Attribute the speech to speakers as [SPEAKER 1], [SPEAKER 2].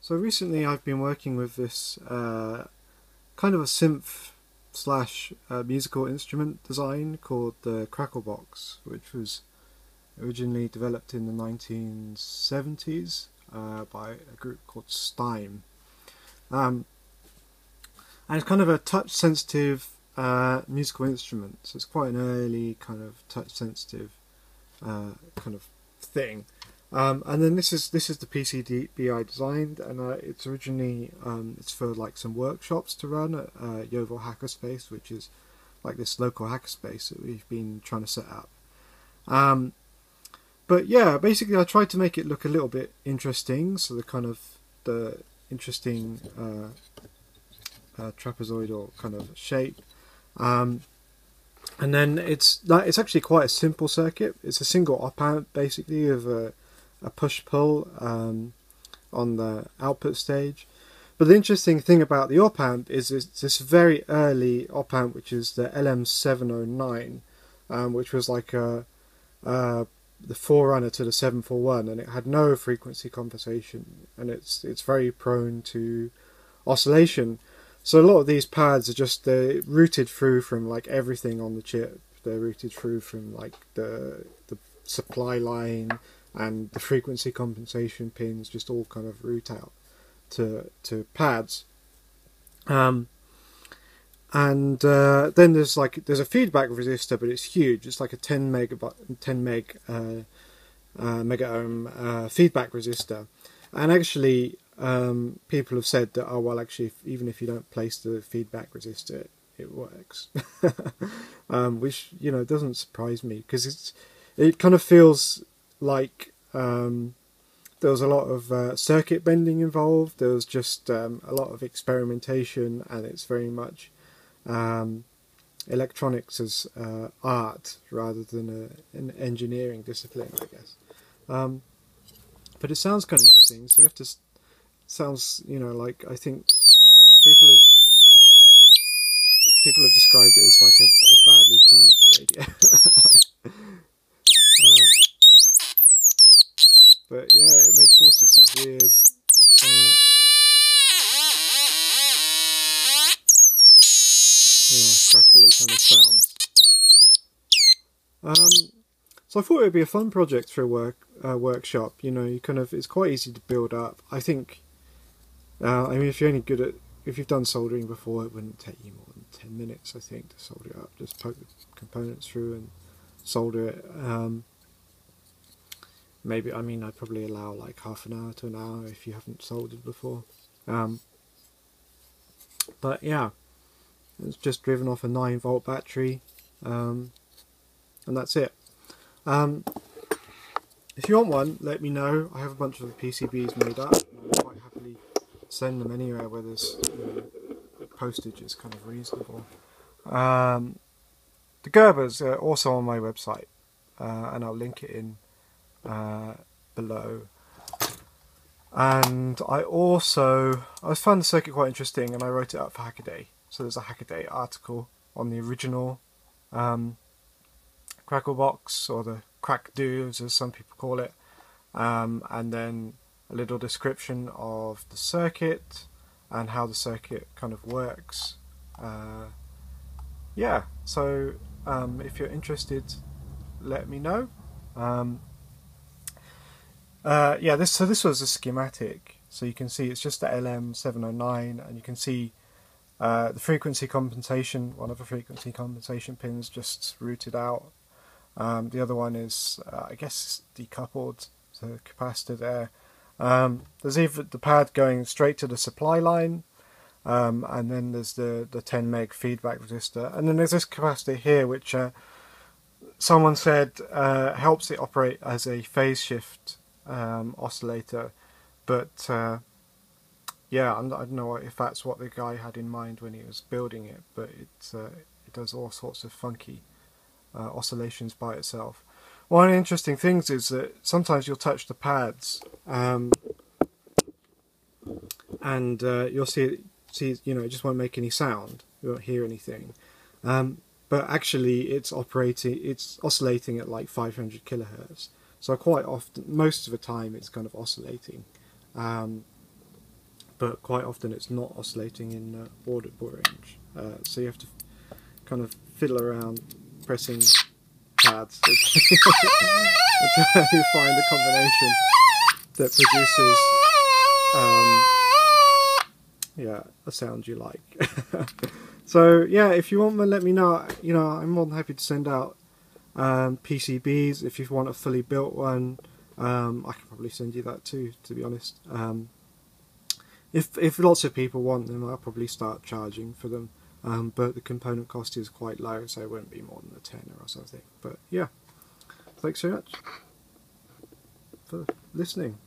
[SPEAKER 1] So recently I've been working with this kind of a synth slash musical instrument design called the Cracklebox, which was originally developed in the 1970s by a group called Stime. And it's kind of a touch sensitive musical instrument, so it's quite an early kind of touch sensitive kind of thing. And then this is the PCB I designed, and it's originally it's for like some workshops to run at Yeovil Hackerspace, which is like this local hackerspace that we've been trying to set up. But yeah, basically I tried to make it look a little bit interesting, so the interesting trapezoidal kind of shape. And then it's actually quite a simple circuit. It's a single op amp basically of a push-pull on the output stage. But the interesting thing about the op amp is it's this very early op amp, which is the LM709, which was like the forerunner to the 741, and it had no frequency compensation, and it's very prone to oscillation. So a lot of these pads are just routed through from like everything on the chip. They're routed through from like the supply line and the frequency compensation pins, just all kind of route out to pads. And then there's a feedback resistor, but it's huge. It's like a 10 meg mega ohm feedback resistor. And actually, people have said that, oh well, actually, even if you don't place the feedback resistor, it works. Which, you know, doesn't surprise me, because it kind of feels like there was a lot of circuit bending involved. There was just a lot of experimentation, and it's very much electronics as art rather than an engineering discipline, I guess. But it sounds kind of interesting. So you have to sounds, you know, like I think people have described it as like a badly tuned radio. But yeah, it makes all sorts of weird crackly kind of sounds. So I thought it would be a fun project for a workshop. You know, it's quite easy to build up. I think. I mean, if you've done soldering before, it wouldn't take you more than 10 minutes, I think, to solder it up. Just poke the components through and solder it. Maybe, I mean, I'd probably allow like half an hour to an hour if you haven't soldered before. But yeah, it's just driven off a 9-volt battery, and that's it. If you want one, let me know. I have a bunch of PCBs made up. I'll quite happily send them anywhere where there's, you know, postage is kind of reasonable. The Gerbers are also on my website, and I'll link it in below. And I found the circuit quite interesting, and I wrote it up for Hackaday. So there's a Hackaday article on the original Cracklebox, or the Kraakdoos as some people call it, and then a little description of the circuit and how the circuit kind of works. Yeah, so if you're interested, let me know. Yeah, this was a schematic, so you can see it's just the LM709, and you can see the frequency compensation, one of the frequency compensation pins just routed out. The other one is, I guess, decoupled, so capacitor there. There's even the pad going straight to the supply line, and then there's the 10 meg feedback resistor, and then there's this capacitor here, which someone said helps it operate as a phase shift oscillator, but yeah, I don't know if that's what the guy had in mind when he was building it, but it does all sorts of funky oscillations by itself. One of the interesting things is that sometimes you'll touch the pads, and you'll see, you know, it just won't make any sound. You won't hear anything. But actually, it's oscillating at like 500 kilohertz. So quite often, most of the time, it's kind of oscillating. but quite often it's not oscillating in audible range. So you have to kind of fiddle around pressing pads until you find a combination that produces a sound you like. So yeah, if you want to let me know, I'm more than happy to send out PCBs. If you want a fully built one, I can probably send you that too, to be honest. If lots of people want them, I'll probably start charging for them, but the component cost is quite low, so it won't be more than a tenner or something. But yeah, thanks so much for listening.